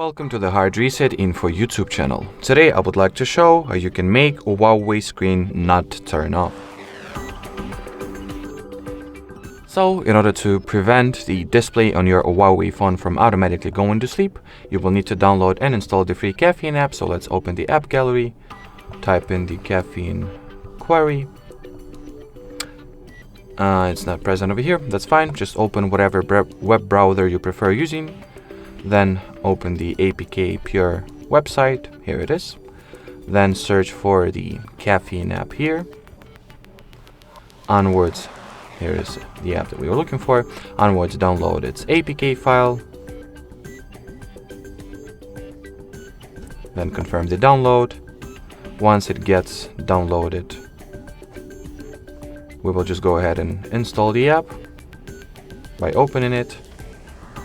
Welcome to the HardReset.Info YouTube channel. Today I would like to show how you can make a HUAWEI screen not turn off. So, in order to prevent the display on your HUAWEI phone from automatically going to sleep, you will need to download and install the free Caffeine app. So let's open the app gallery, type in the Caffeine query. It's not present over here, that's fine. Just open whatever web browser you prefer using. Then open the APK Pure website, here it is. Then search for the Caffeine app here. Onwards, here is the app that we were looking for. Onwards, download its APK file. Then confirm the download. Once it gets downloaded, we will just go ahead and install the app by opening it,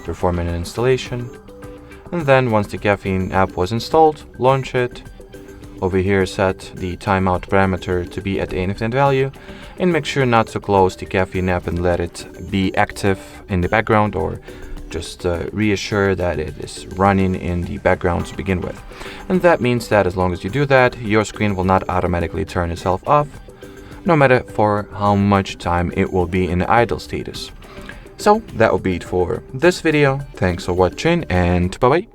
performing an installation, and then once the Caffeine app was installed, launch it. Over here, set the timeout parameter to be at the infinite value, and make sure not to close the Caffeine app and let it be active in the background, or just reassure that it is running in the background to begin with. And that means that as long as you do that, your screen will not automatically turn itself off, no matter for how much time it will be in idle status. So that will be it for this video. Thanks for watching, and bye bye.